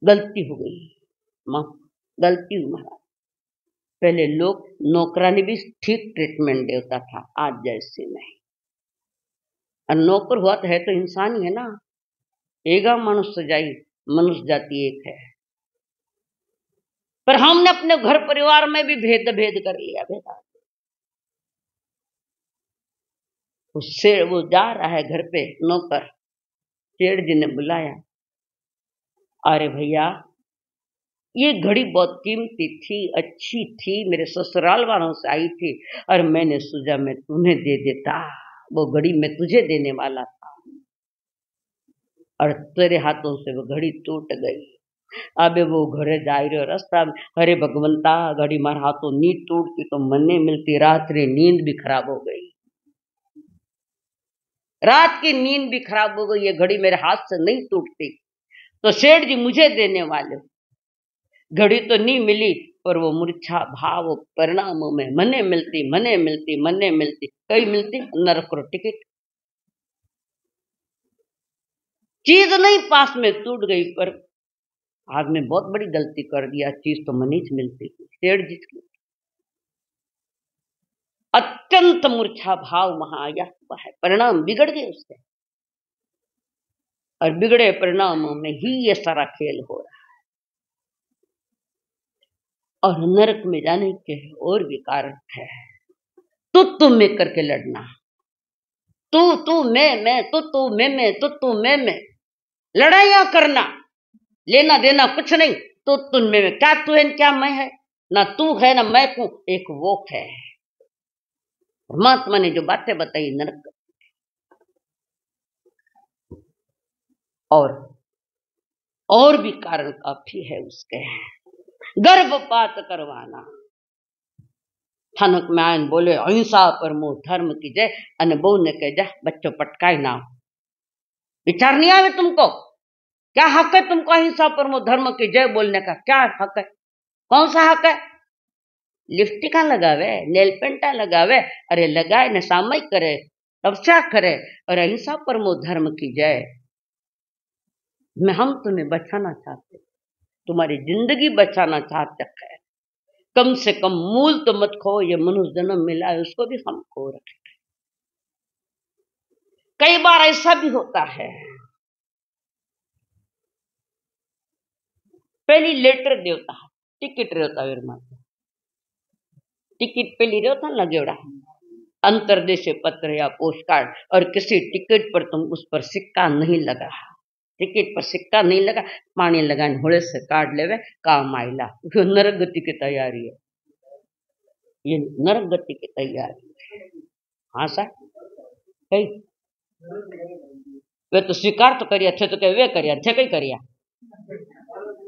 गलती हो गई। मां गलती हुई महाराज। पहले लोग नौकरानी भी ठीक ट्रीटमेंट देता था, आज जैसे नहीं। और नौकर हुआ तो है तो इंसान ही है ना, एगा मनुष्य जाई, मनुष्य जाति एक है। पर हमने अपने घर परिवार में भी भेद कर लिया। भेदा उससे वो जा रहा है घर पे नौकर, सेठ जी ने बुलाया, अरे भैया ये घड़ी बहुत कीमती थी, अच्छी थी, मेरे ससुराल वालों से आई थी, और मैंने सोचा मैं तुम्हें दे देता, वो घड़ी मैं तुझे देने वाला था, और तेरे हाथों से वो घड़ी टूट गई। अबे वो घरे जा रहे रास्ता में, अरे भगवंता घड़ी मार हाथों नींद टूटती तो मन्ने मिलती, रात्रि नींद भी खराब हो गई, रात की नींद भी खराब हो गई, ये घड़ी मेरे हाथ से नहीं टूटती, तो सेठ जी मुझे देने वाले। घड़ी तो नहीं मिली, पर वो मूर्छा भाव परिणामों में मने मिलती, मने मिलती, मने मिलती, कई मिलती नरक को टिकट। चीज नहीं पास में टूट गई, पर आदमी बहुत बड़ी गलती कर दिया, चीज तो मनीच मिलती। सेठ जी की अत्यंत मूर्छा भाव वहां आया हुआ है, परिणाम बिगड़ गए उसके, और बिगड़े परिणामों में ही ये सारा खेल हो रहा है। और नरक में जाने के और भी कारण है, तू में करके लड़ना, तू मैं तू मैं तू मैं, लड़ाइयां करना, लेना देना कुछ नहीं, तू मैं, क्या तू है क्या मैं है, ना तू है ना मैं हूं, एक वो है। परमात्मा ने जो बातें बताई नरक, और भी कारण काफी है उसके। गर्भपात करवाना, थानक में आयन बोले अहिंसा परमो धर्म की जय, अने बहू ने कह जा बच्चों पटकाए ना, विचार नहीं आवे तुमको, क्या हक है तुमको अहिंसा परमो धर्म की जय बोलने का, क्या हक है, कौन सा हक है? लिपस्टिका लगावे, नेल पेंटा लगावे, अरे लगाए ने सामयिक करे, तपस्या करे, और अहिंसा परमो धर्म की जय। मैं हम तुम्हें बचाना चाहते, तुम्हारी जिंदगी बचाना चाहते हैं, कम से कम मूल तो मत खो, ये मनुष्य जन्म मिला है उसको भी हम खो रखे। कई बार ऐसा भी होता है, पहली लेटर देवता टिकट रहता है, टिकट पहली रहता लगेड़ा, अंतरदेशीय पत्र या पोस्ट कार्ड, और किसी टिकट पर तुम उस पर सिक्का नहीं लगा, टिकट पर सिक्का नहीं लगा, पानी लगाने होड़े से कार्ड लेवे काम आइला, नरक गति की तैयारी है, ये नरक गति की तैयारी है। हाँ सर कई वे तो स्वीकार तो करिया थे, तो कह वे करिया थे, कई करिया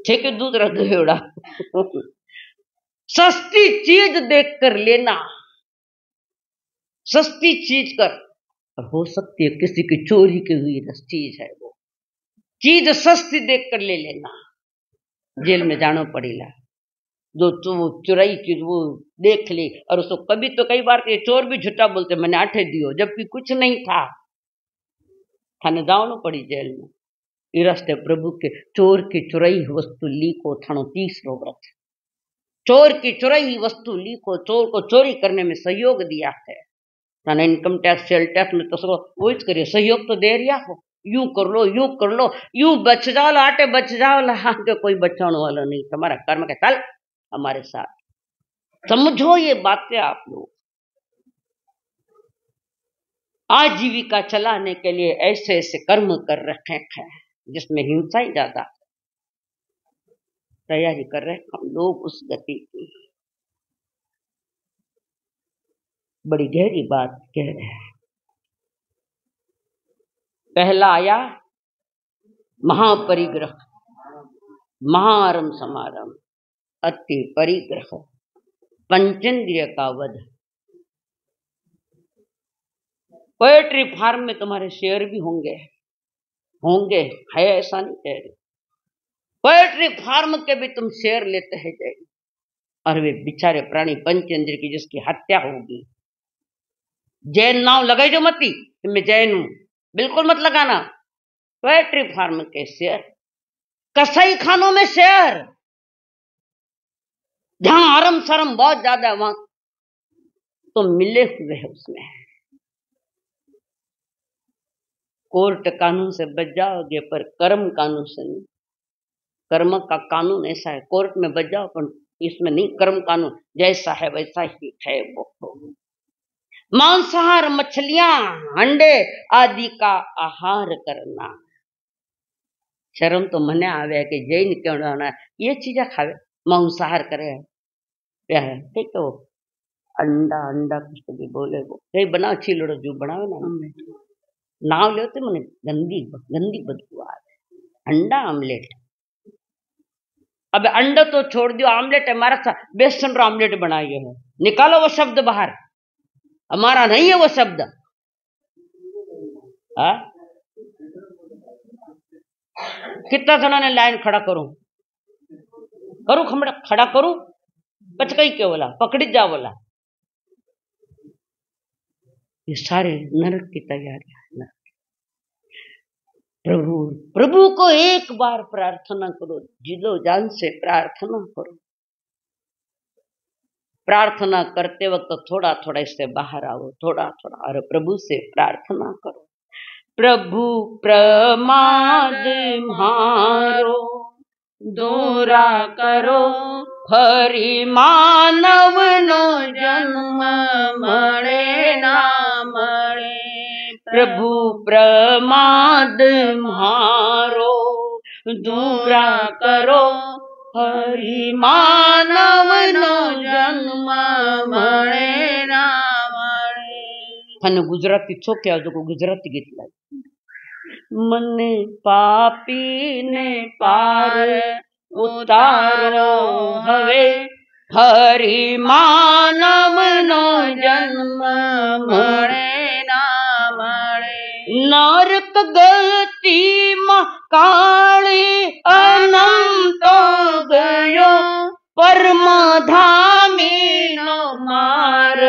थे कि दूध रख गयोड़ा। सस्ती चीज देख कर लेना, सस्ती चीज कर, हो सकती है किसी की चोरी की हुई चीज है, वो चीज सस्ती देख कर ले लेना, जेल में जाना पड़ेगा। जो चुराई चीज वो देख ली, और उसको कभी तो कई बार के चोर भी झूठा बोलते मैंने आठे दियो, जबकि कुछ नहीं था, थाने जाना पड़ी जेल में। ये रास्ते प्रभु के चोर की चुराई वस्तु ली को थानो 30 व्रत, चोर की चुराई वस्तु ली को, चोर को चोरी करने में सहयोग दिया है, थाने इनकम टैक्स सेल टैक्स में तो वो करिए सहयोग तो दे रिया हो, यूं कर लो यूं कर लो, यूं बच जाओ आटे बच जाओ, के कोई बचाने वाला नहीं, तुम्हारा कर्म के चल हमारे साथ, समझो ये बातें आप लोग। आजीविका चलाने के लिए ऐसे ऐसे कर्म कर रखे हैं जिसमें हिंसा ही ज्यादा, तैयारी कर रहे हम लोग उस गति की। बड़ी गहरी बात कह रहे हैं। पहला आया महापरिग्रह, महारम समारंभ, अति परिग्रह, पंचेंद्रिय का वध। पोएट्री फार्म में तुम्हारे शेयर भी होंगे, होंगे है ऐसा नहीं कह रहे, पोएट्री फार्म के भी तुम शेयर लेते हैं जय, और वे बेचारे प्राणी पंचेंद्रिय की जिसकी हत्या होगी, जैन नाव लगाई जो मती मैं जैन हूं, बिल्कुल मत लगाना। पोएट्री फार्म के शेयर, कसाई खानों में शेयर, जहां आरम शर्म बहुत ज्यादा है वहां तो मिले हुए है उसमें। कोर्ट कानून से बच जाओगे पर कर्म कानून से नहीं। कर्म का कानून ऐसा है, कोर्ट में बच जाओ पर इसमें नहीं। कर्म कानून जैसा है वैसा ही है वो। मांसाहार, मछलियां, अंडे आदि का आहार करना। शर्म तो मने आवे कि जैन क्यों होना ये चीजें खावे, मांसाहार करे क्या है ठीक तो अंडा अंडा कुछ तो भी बोले वो कहीं बनाओ छीलड़ो जो बनावे ना नाव लेते मने गंदी गंदी बदबू आ रही। अंडा आमलेट, अब अंडा तो छोड़ दियो, आमलेट है हमारा बेसन रो आमलेट बनाइए है, निकालो वो शब्द बाहर, हमारा नहीं है वो शब्द। कितना जना ने लाइन खड़ा करूं खड़ा करूं पचकई के बोला पकड़ी जा बोला। ये सारे नरक की तैयारियां। प्रभु प्रभु को एक बार प्रार्थना करो, जिलो जान से प्रार्थना करो। प्रार्थना करते वक्त थोड़ा थोड़ा इससे बाहर आओ, थोड़ा थोड़ा, और प्रभु से प्रार्थना करो। प्रभु प्रमाद मारो दूरा करो, फरी मानव नो जन्म मरे ना मरे। प्रभु प्रमाद मारो दूरा करो, हरि मानव नो जन्म मरे ना मरे। थाने गुजराती छो क्या जो गुजराती गीत लाग मने पापी ने पार उतारो हवे, हरि मानव नो जन्म मरे ना मरे। नरक गति में काली अनंत गयो, परम धामी नो मार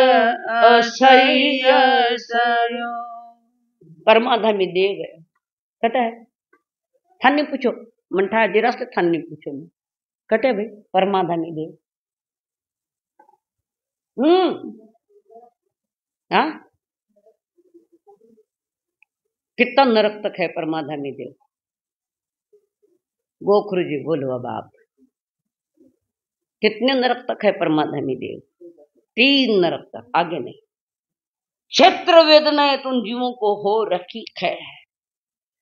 असह्य सयो। परमाधामी दे गए कटे थानी पूछो मंठा जी रास्ते थानी पूछो कटे भाई परमाधामी देव। हाँ कितना नरक तक है परमाधामी देव। गोखरू जी बोलो अब आप कितने नरक तक है परमाधामी देव? 3 नरक तक, आगे नहीं। क्षेत्र वेदनाएं तुम जीवों को हो रखी है,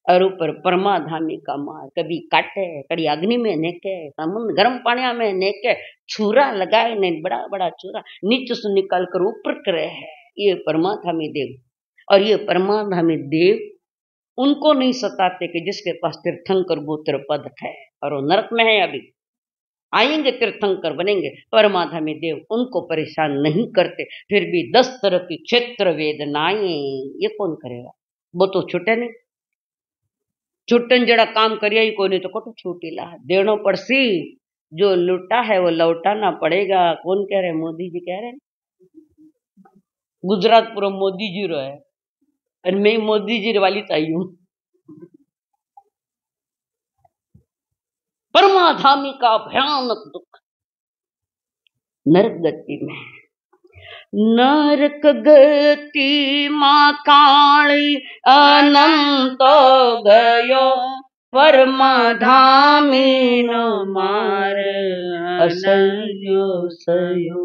और ऊपर परमाधामी का मार कभी काटे कभी अग्नि में नेके, समुद्र गर्म पानिया में नेके, छुरा लगाए ने बड़ा बड़ा छुरा नीचे से निकाल कर ऊपर करे है। ये परमाधामी देव, और ये परमाधामी देव उनको नहीं सताते कि जिसके पास तीर्थंकर गोत्र पद है, और वो नरक में है, अभी आएंगे तीर्थंकर बनेंगे। परमाधामी देव उनको परेशान नहीं करते, फिर भी 10 तरह की क्षेत्र वेदनाएं ये कौन करेगा? वो तो छूटे नहीं, छुट्टन जड़ा काम करिए ही कोई नहीं तो कटो छूटी ला देनो पड़सी। जो लुटा है वो लौटाना पड़ेगा। कौन कह रहे? मोदी जी कह रहे। गुजरात पूरा मोदी जी रो है, और मैं मोदी जी वाली चाहिए हूं। परमाधामी का भयानक दुख नरक गति में। नरक गति मां काली अनंत गयो, परमाधामी नो मार असह्य सयो।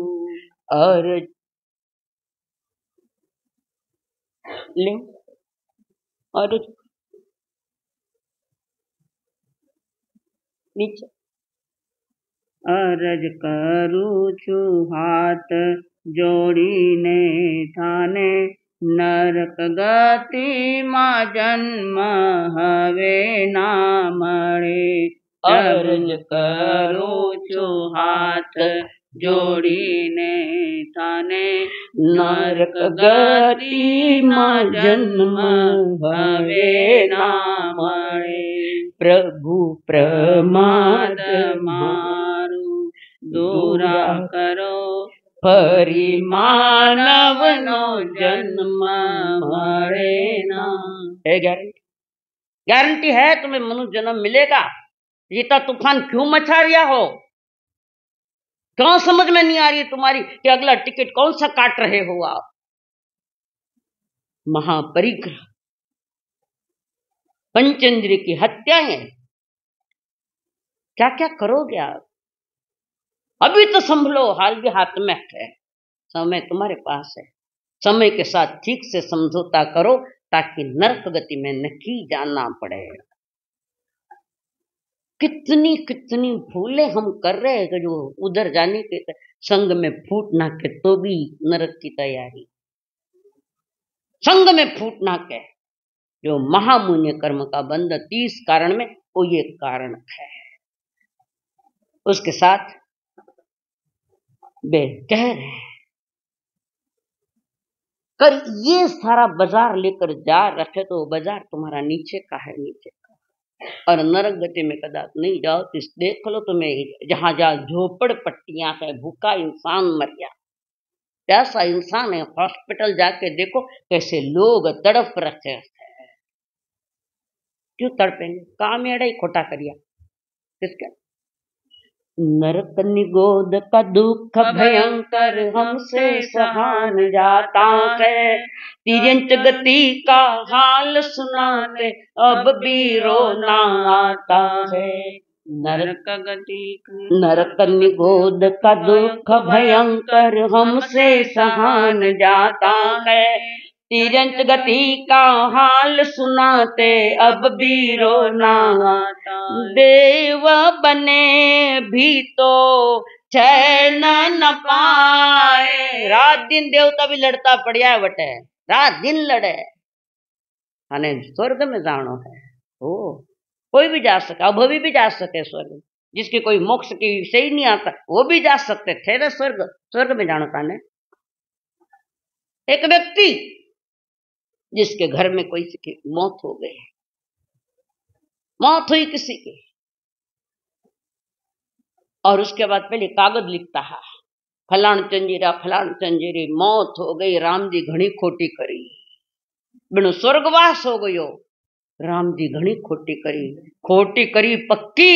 और ले और नीचे अरज करू छु हाथ जोड़ीने थाने, नरक गति मां जन्म हवे ना मळे। अरज करू छु हाथ जोड़ीने थाने, नरक गति मां जन्म हवे ना मळे। प्रभु प्रमाद मारू दूरा करो, फरी मानव नो जन्म मरे ना। है गारंटी? गारंटी है तुम्हें मनुष्य जन्म मिलेगा? इतना तूफान क्यों मचा रिया हो? क्यों समझ में नहीं आ रही है तुम्हारी कि अगला टिकट कौन सा काट रहे हो आप? महापरिग्रह, पंचेंद्रिय की हत्याएं, क्या क्या करोगे आप? अभी तो संभलो, हाल भी हाथ में है, समय तुम्हारे पास है। समय के साथ ठीक से समझौता करो ताकि नरक गति में नहीं जाना पड़े। कितनी कितनी भूलें हम कर रहे हैं कि जो उधर जाने के संग में फूट ना के तो भी नरक की तैयारी। संग में फूट ना के जो महामुन्य कर्म का बंध 30 कारण में वो ये कारण है। उसके साथ वे कह रहे हैं कर ये सारा बाजार लेकर जा रखे तो बाजार तुम्हारा नीचे का है, नीचे का, और नरक गति में कदाच नहीं जाओ तो देख लो तुम्हें जहां जहां झोपड़ पट्टियां है, भूखा इंसान मर गया, प्यासा इंसान है, हॉस्पिटल जाके देखो कैसे लोग तड़प रखे हैं। क्यों तड़पेंगे? काम एड़ा ही खोटा करिया किसका? नरक निगोद का दुख भयंकर हमसे सहान जाता है, तिर्यंच गति का हाल सुनाते अब भी रोना आता है। नरक निगोद का दुख भयंकर हमसे सहान जाता है, तिर्यंच गति का हाल सुनाते अब भी रोना आता। देव बने भी तो चैन न पाए, रात दिन देवता भी लड़ता पड़िया बटे, रात दिन लड़े, अने स्वर्ग में जानो है। ओ कोई भी जा सके, अभवी भी जा सके स्वर्ग, जिसके कोई मोक्ष की सही नहीं आता वो भी जा सकते थे ना स्वर्ग। स्वर्ग में जानो था ने एक व्यक्ति जिसके घर में कोई की मौत हो गई, मौत हुई किसी की, और उसके बाद पहले कागज लिखता है फलाण चंजीरी मौत हो गई, राम जी घणी खोटी करी, बिनु स्वर्गवास हो गयो, राम जी घणी खोटी करी पक्की,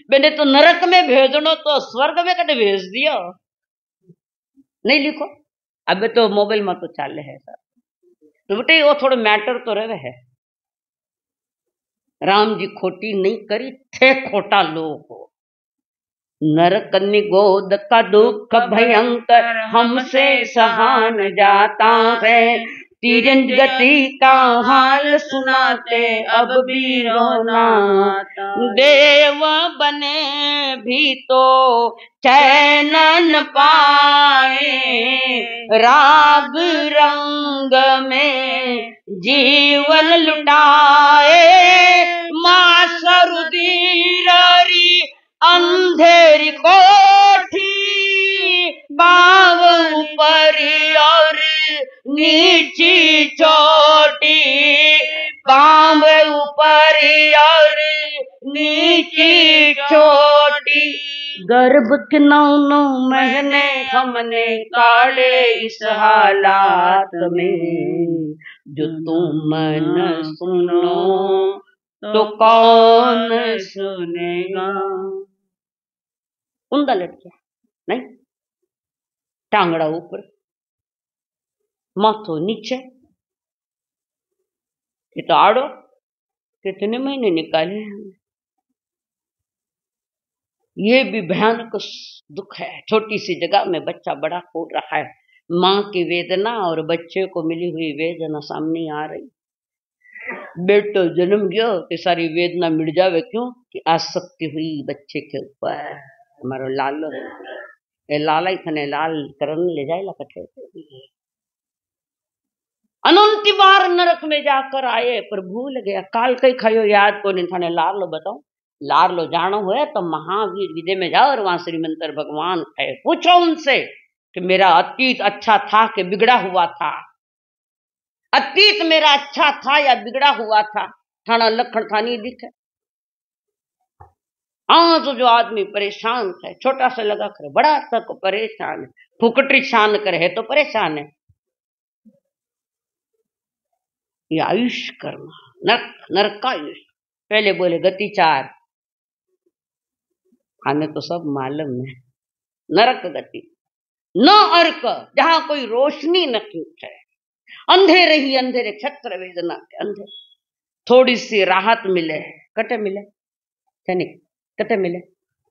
मैंने तो नरक में भेजनो तो स्वर्ग में कदे भेज दियो। नहीं लिखो, अब तो मोबाइल में तो चाले है सर, तो बेटे वो थोड़ा मैटर तो रहे है। राम जी खोटी नहीं करी थे, खोटा लोग हो। नरक निगोद का दुख भयंकर हमसे सहान जाता है, तिर्यंच गति का हाल सुनाते अब भी रोना आता। देव बने भी तो चैन न पाए, राग रंग में जीवन लुटाए, मां सरुदीरी अंधेरी कोठी, बाव ऊपर और नीची चोटी, बाव ऊपर और नीची चोटी, गर्भ के 9 महीने हमने काढ़े इस हालात में, जो तुम न सुनो तो कौन सुनेगा। उंदा लटकिया नहीं, टांगड़ा ऊपर माथो नीचे, ये तो आड़ो कितने महीने निकाले हैं। ये भी भयानक दुख है। छोटी सी जगह में बच्चा बड़ा हो रहा है, माँ की वेदना और बच्चे को मिली हुई वेदना सामने आ रही। बेटो जन्म गयो कि सारी वेदना मिट जावे, क्यों कि आसक्ति हुई बच्चे के ऊपर। हमारो लालो ए लाला ही थने लाल करने ले जाए कठे, अनंती बार नरक में जाकर आए पर भूल गया, काल कई खायो याद को नहीं थाने लारलो बताओ। लारलो जानो है तो महावीर विदय में जाओ और वहां श्रीमंतर भगवान है, पूछो उनसे कि मेरा अतीत अच्छा था कि बिगड़ा हुआ था, अतीत मेरा अच्छा था या बिगड़ा हुआ था, थाना लखन था नहीं दिखे। आज जो आदमी परेशान है, छोटा सा लगा करे बड़ा तक परेशान है, फुकटी शान करे है तो परेशान है। ये आयुष्य कर्म नरक का आयुष्य। पहले बोले गति 4, खाने तो सब मालूम है, नरक गति, न अर्क जहां कोई रोशनी न है, अंधेरे ही अंधेरे, क्षत्र वेदना के अंधेरे, थोड़ी सी राहत मिले, कटे मिले, कटे मिले।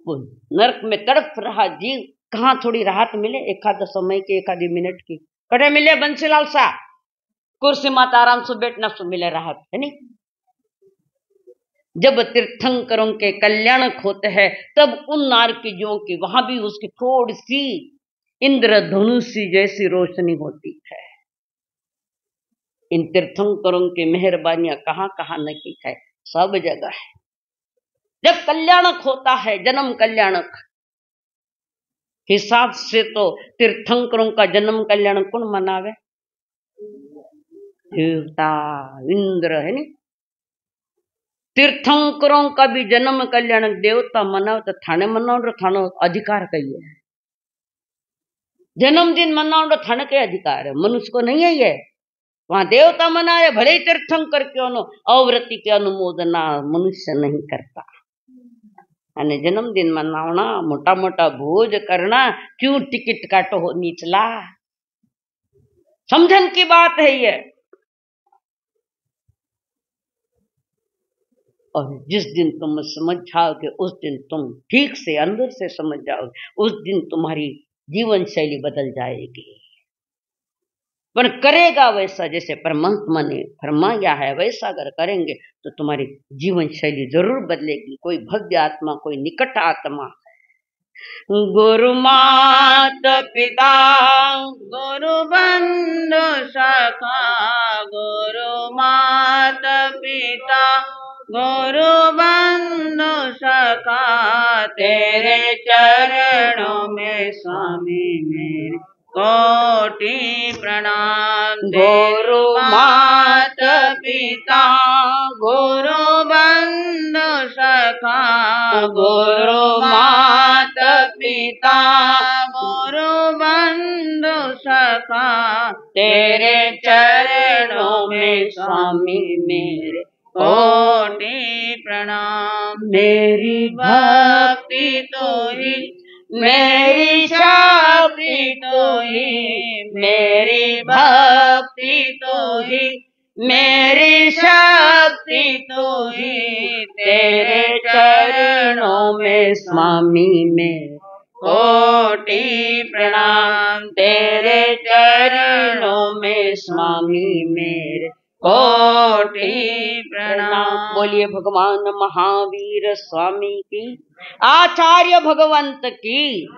वो नरक में तड़प रहा जीव, कहाँ थोड़ी राहत मिले, एक आधा समय की, एक आधी मिनट की, कटे मिले। बंसीलाल सा कुर्सी माता आराम से बैठना सो मिले राहत, है नहीं। जब तीर्थंकरों के कल्याणक होते हैं तब उन नारकीयों की वहां भी उसकी थोड़ी सी इंद्रधनुषी जैसी रोशनी होती है। इन तीर्थंकरों की मेहरबानियां कहाँ कहाँ नहीं है, सब जगह है। जब कल्याणक होता है, जन्म कल्याणक, हिसाब से तो तीर्थंकरों का जन्म कल्याणक कौन मनावे? देवता इंद्र, है नहीं। तीर्थंकरों का भी जन्म कल्याणक देवता मनाओ तो थाने मनाओ, थानो अधिकार कही है। जन्मदिन मनाओ तो थाने के अधिकार है, मनुष्य को नहीं है ये। वहां देवता मनाए, भले ही तीर्थंकर क्यों नो, अवृत्ति के अनुमोदना मनुष्य नहीं करता। અને जन्मदिन मनावना, मोटा मोटा भोज करना, क्यों टिकट काटो हो निचला? समझन की बात है ये। और जिस दिन तुम समझ जाओगे उस दिन तुम ठीक से अंदर से समझ जाओगे, उस दिन तुम्हारी जीवन शैली बदल जाएगी। पर करेगा वैसा जैसे परमात्मा ने फरमाया है, वैसा अगर करेंगे तो तुम्हारी जीवन शैली जरूर बदलेगी। कोई भव्य आत्मा, कोई निकट आत्मा, गुरु मात पिता गुरु बंधु सखा, गुरु मात पिता गुरु बंधु सखा, तेरे चरणों में स्वामी मेरे कोटि प्रणाम। गुरु मात पिता गुरु बंधु सखा, गुरु मात पिता गुरु बंधु सखा, तेरे चरणों में स्वामी मेरे कोटि प्रणाम। मेरी भक्ति तो ही, मेरी शक्ति तो ही, मेरी भक्ति तो ही, मेरी शक्ति तो ही, तेरे चरणों में स्वामी मेरे कोटि प्रणाम। तेरे चरणों में स्वामी मेरे कोटि प्रणाम। बोलिए भगवान महावीर स्वामी की, आचार्य भगवंत की।